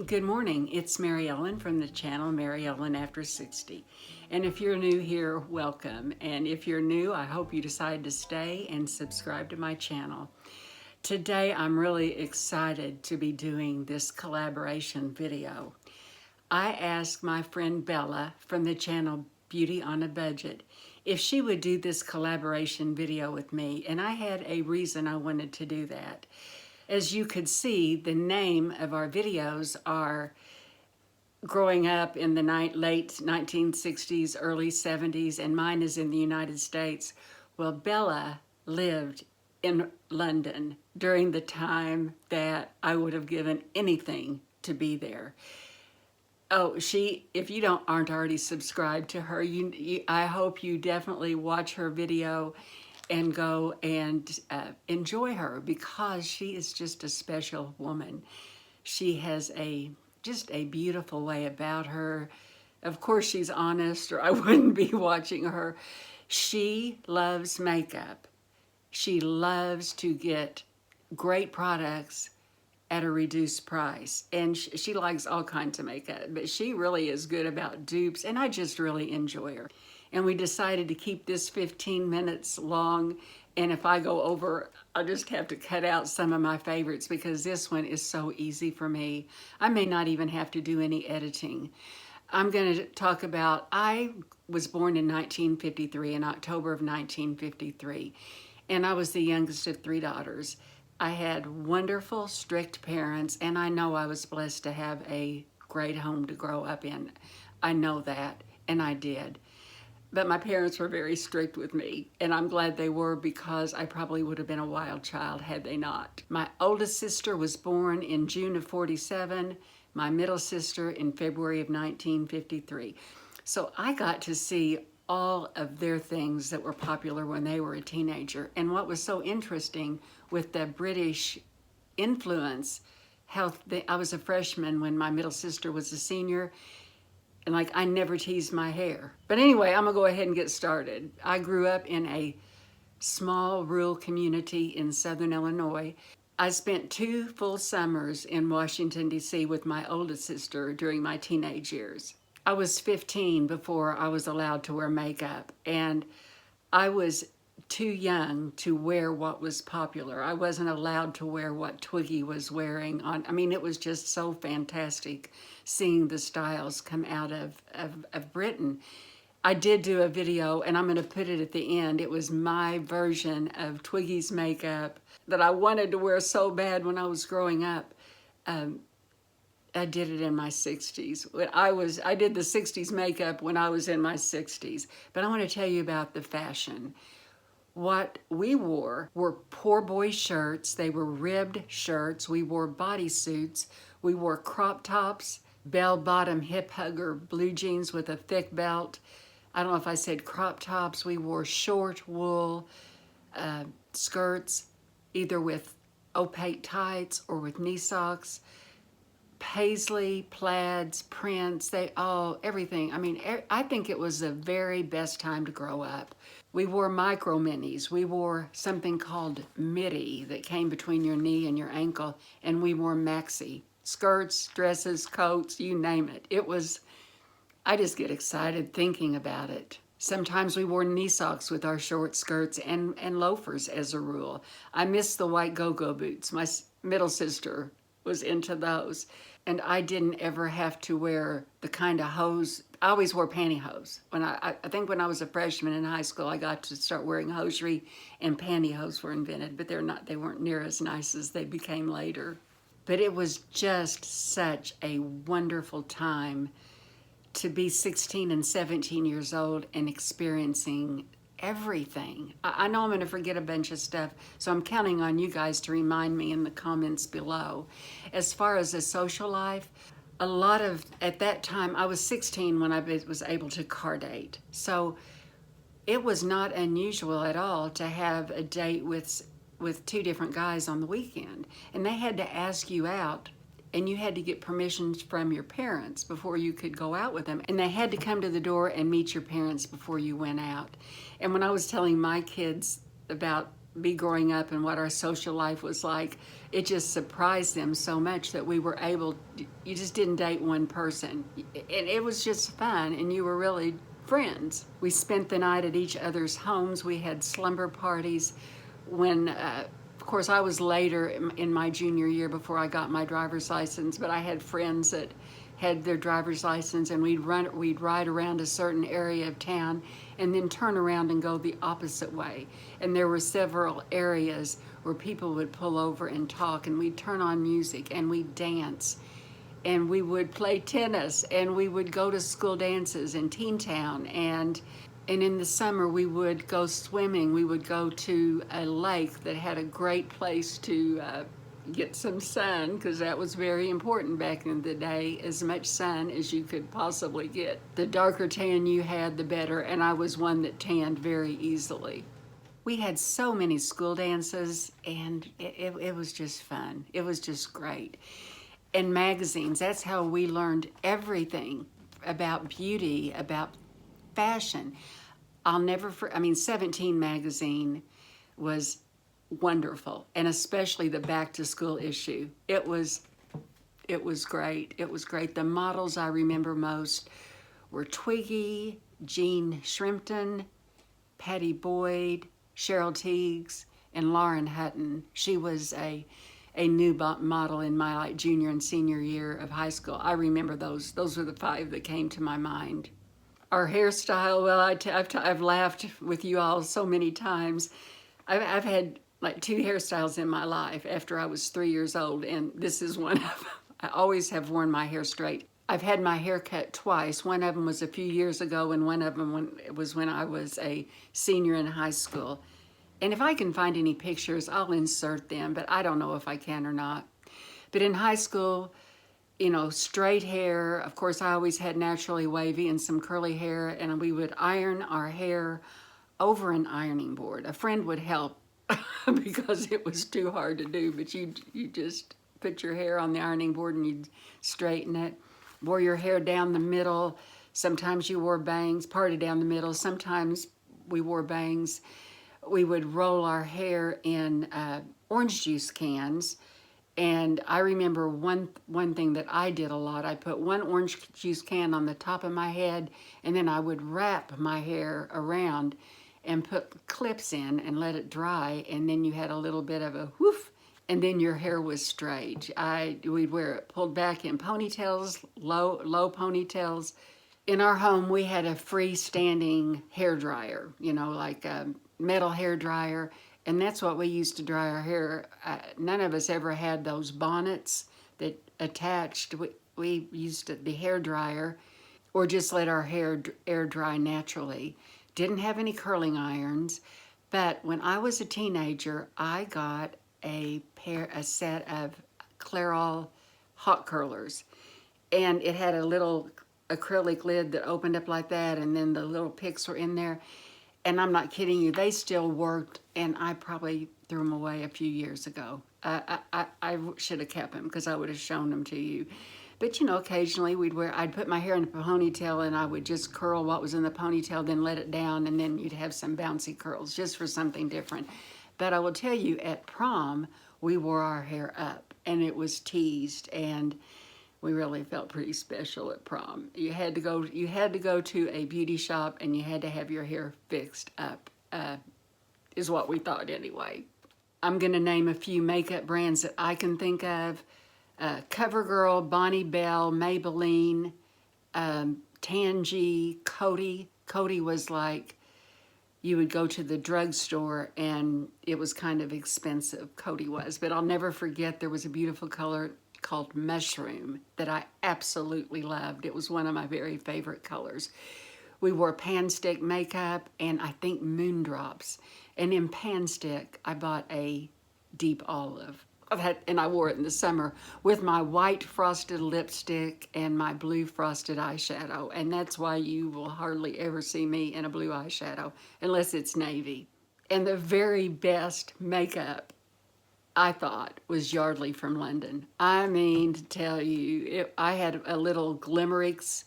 Good morning, it's MaryEllen from the channel MaryEllen After 60. And if you're new here, welcome. And if you're new, I hope you decide to stay and subscribe to my channel. Today, I'm really excited to be doing this collaboration video. I asked my friend Bella from the channel Beauty on a Budget if she would do this collaboration video with me, and I had a reason I wanted to do that. As you could see, the name of our videos are growing up in the late 1960s, early 70s, and mine is in the United States. Well, Bella lived in London during the time that I would have given anything to be there. Oh, if you aren't already subscribed to her, I hope you definitely watch her video and go and enjoy her, because she is just a special woman. She has just a beautiful way about her. Of course, she's honest, or I wouldn't be watching her. She loves makeup. She loves to get great products at a reduced price. And she likes all kinds of makeup, but she really is good about dupes, and I just really enjoy her. And we decided to keep this 15 minutes long, and if I go over, I'll just have to cut out some of my favorites because this one is so easy for me. I may not even have to do any editing. I'm going to talk about, I was born in 1953, in October of 1953, and I was the youngest of three daughters. I had wonderful, strict parents, and I know I was blessed to have a great home to grow up in. I know that, and I did. But my parents were very strict with me, and I'm glad they were, because I probably would have been a wild child had they not. My oldest sister was born in June of 47, my middle sister in February of 1953. So I got to see all of their things that were popular when they were a teenager. And what was so interesting with the British influence, I was a freshman when my middle sister was a senior, and I never teased my hair. But anyway, I'm gonna go ahead and get started. I grew up in a small rural community in Southern Illinois. I spent 2 full summers in Washington, D.C. with my oldest sister during my teenage years. I was 15 before I was allowed to wear makeup, and I was too young to wear what was popular. I wasn't allowed to wear what Twiggy was wearing on. I mean, it was just so fantastic seeing the styles come out of Britain. I did do a video, and I'm going to put it at the end. It was my version of Twiggy's makeup that I wanted to wear so bad when I was growing up. I did it in my 60s. I did the 60s makeup when I was in my 60s. But I want to tell you about the fashion. What we wore were poor boy shirts. They were ribbed shirts. We wore bodysuits. We wore crop tops, bell-bottom hip hugger blue jeans with a thick belt. I don't know if I said crop tops. We wore short wool skirts, either with opaque tights or with knee socks. Paisley, plaids, prints, everything. I mean, I think it was the very best time to grow up. We wore micro minis. We wore something called midi that came between your knee and your ankle, and we wore maxi. Skirts, dresses, coats, you name it. I just get excited thinking about it. Sometimes we wore knee socks with our short skirts and loafers as a rule. I miss the white go-go boots. My middle sister was into those. And I didn't ever have to wear the kind of hose. I always wore pantyhose. I think when I was a freshman in high school, I got to start wearing hosiery, and pantyhose were invented, but they weren't near as nice as they became later. But it was just such a wonderful time to be 16 and 17 years old and experiencing everything. I know I'm going to forget a bunch of stuff, so I'm counting on you guys to remind me in the comments below. As far as the social life, at that time, I was 16 when I was able to car date. So it was not unusual at all to have a date with 2 different guys on the weekend. And they had to ask you out, and you had to get permission from your parents before you could go out with them. And they had to come to the door and meet your parents before you went out. And when I was telling my kids about be growing up and what our social life was like, it just surprised them so much that we were able, you just didn't date one person. And it was just fun, and you were really friends. We spent the night at each other's homes. We had slumber parties. When, of course, I was later in my junior year before I got my driver's license, but I had friends that had their driver's license, and we'd ride around a certain area of town and then turn around and go the opposite way. And there were several areas where people would pull over and talk, and we'd turn on music and we'd dance, and we would play tennis, and we would go to school dances in Teen Town, and in the summer we would go swimming. We would go to a lake that had a great place to get some sun, because that was very important back in the day, as much sun as you could possibly get. The darker tan you had, the better, and I was one that tanned very easily. We had so many school dances, and it was just fun. It was just great. And magazines, that's how we learned everything about beauty, about fashion. I'll never, I mean, 17 magazine was wonderful, and especially the back to school issue. It was great. It was great. The models I remember most were Twiggy, Jean Shrimpton, Patty Boyd, Cheryl Teagues, and Lauren Hutton. She was a new model in my like junior and senior year of high school. I remember those. Those were the 5 that came to my mind. Our hairstyle, well, I've laughed with you all so many times. I've had like 2 hairstyles in my life after I was 3 years old, and this is one of them. I always have worn my hair straight. I've had my hair cut twice. One of them was a few years ago, and one of them was when I was a senior in high school. And if I can find any pictures, I'll insert them, but I don't know if I can or not. But in high school, you know, straight hair. Of course, I always had naturally wavy and some curly hair, and we would iron our hair over an ironing board. A friend would help because it was too hard to do, but you just put your hair on the ironing board and you'd straighten it. Wore your hair down the middle. Sometimes you wore bangs, parted down the middle. Sometimes we wore bangs. We would roll our hair in orange juice cans. And I remember one thing that I did a lot. I put one orange juice can on the top of my head, and then I would wrap my hair around and put clips in and let it dry, and then you had a little bit of a whoof, and then your hair was straight. We'd wear it pulled back in ponytails, low ponytails. In our home, we had a freestanding hair dryer, you know, like a metal hair dryer, and that's what we used to dry our hair. None of us ever had those bonnets that attached. We used the hair dryer, or just let our hair air dry naturally. Didn't have any curling irons, but when I was a teenager, I got a set of Clairol hot curlers, and it had a little acrylic lid that opened up like that, and then the little picks were in there. And I'm not kidding you, they still worked, and I probably threw them away a few years ago. I should have kept them because I would have shown them to you. But you know, occasionally I'd put my hair in a ponytail, and I would just curl what was in the ponytail, then let it down, and then you'd have some bouncy curls just for something different. But I will tell you, at prom, we wore our hair up, and it was teased, and we really felt pretty special at prom. You had to go to a beauty shop, and you had to have your hair fixed up, is what we thought anyway. I'm gonna name a few makeup brands that I can think of. CoverGirl, Bonnie Bell, Maybelline, Tangy, Coty. Coty was like, you would go to the drugstore and it was kind of expensive, Coty was. But I'll never forget, there was a beautiful color called Mushroom that I absolutely loved. It was one of my very favorite colors. We wore Pan Stick makeup and I think Moondrops. And in Pan Stick, I bought a Deep Olive. And I wore it in the summer with my white frosted lipstick and my blue frosted eyeshadow. And that's why you will hardly ever see me in a blue eyeshadow unless it's navy. And the very best makeup, I thought, was Yardley from London. I mean, to tell you, I had a little Glimmerix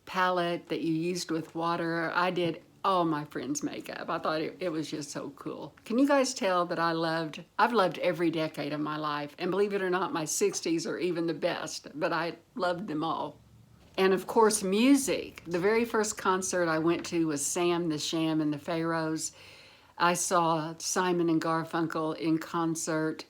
palette that you used with water. I did all my friends' makeup. I thought it was just so cool. Can you guys tell that I've loved every decade of my life, and believe it or not, my 60s are even the best, but I loved them all. And of course, music. The very first concert I went to was Sam the Sham and the Pharaohs. I saw Simon and Garfunkel in concert.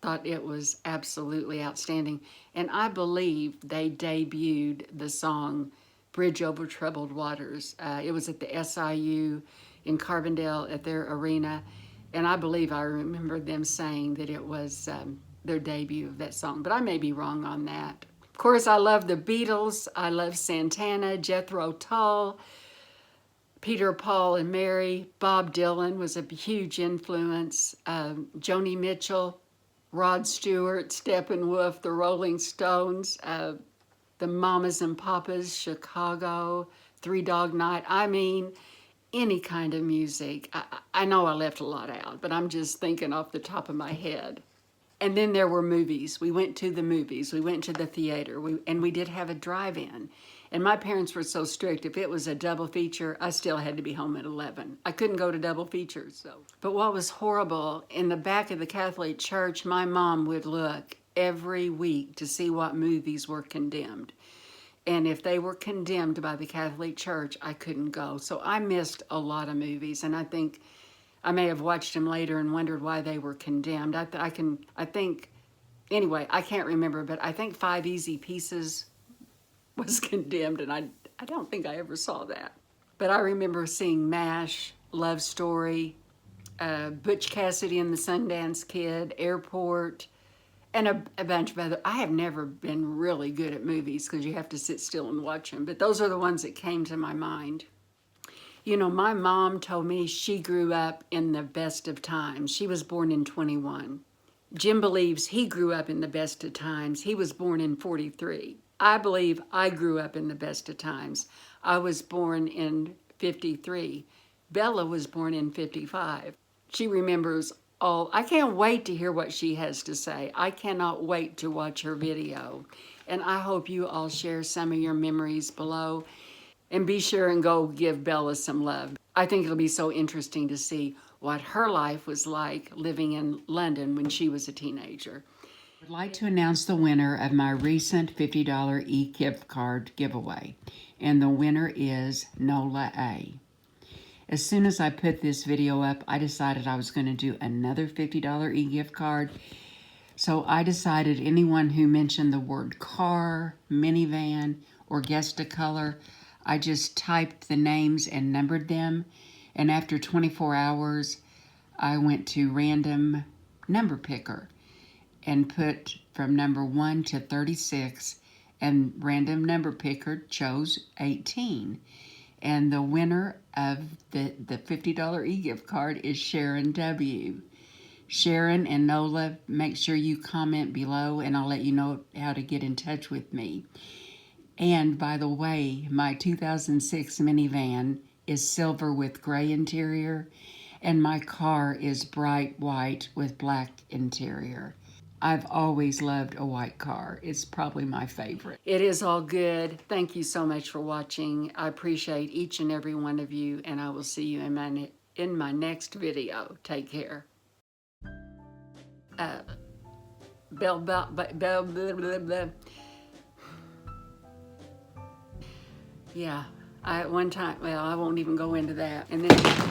Thought it was absolutely outstanding. And I believe they debuted the song Bridge Over Troubled Waters. It was at the SIU in Carbondale at their arena. And I believe I remember them saying that it was their debut of that song, but I may be wrong on that. Of course, I love the Beatles. I love Santana, Jethro Tull, Peter, Paul, and Mary. Bob Dylan was a huge influence. Joni Mitchell, Rod Stewart, Steppenwolf, the Rolling Stones, the Mamas and Papas, Chicago, Three Dog Night. I mean, any kind of music. I know I left a lot out, but I'm just thinking off the top of my head. And then there were movies. We went to the movies. We went to the theater. And we did have a drive-in. And my parents were so strict. If it was a double feature, I still had to be home at 11. I couldn't go to double features. So. But what was horrible, in the back of the Catholic Church, my mom would look every week to see what movies were condemned. And if they were condemned by the Catholic Church, I couldn't go. So I missed a lot of movies. And I think I may have watched them later and wondered why they were condemned. Anyway, I can't remember, but I think Five Easy Pieces was condemned, and I don't think I ever saw that. But I remember seeing MASH, Love Story, Butch Cassidy and the Sundance Kid, Airport, and a bunch of other. I have never been really good at movies because you have to sit still and watch them, but those are the ones that came to my mind. You know, my mom told me she grew up in the best of times. She was born in 21. Jim believes he grew up in the best of times. He was born in 43. I believe I grew up in the best of times. I was born in 53. Bella was born in 55. She remembers all. I can't wait to hear what she has to say. I cannot wait to watch her video. And I hope you all share some of your memories below. And be sure and go give Bella some love. I think it'll be so interesting to see what her life was like living in London when she was a teenager. I'd like to announce the winner of my recent $50 e-gift card giveaway. And the winner is Nola A. As soon as I put this video up, I decided I was going to do another $50 e-gift card. So I decided anyone who mentioned the word car, minivan, or guessed a color, I just typed the names and numbered them. And after 24 hours, I went to random number picker and put from number 1 to 36, and random number picker chose 18. And the winner of the $50 e-gift card is Sharon W. Sharon and Nola, make sure you comment below and I'll let you know how to get in touch with me. And by the way, my 2006 minivan is silver with gray interior, and my car is bright white with black interior. I've always loved a white car. It's probably my favorite. It is all good. Thank you so much for watching. I appreciate each and every one of you, and I will see you in my next video. Take care. Yeah, one time, well, I won't even go into that. And then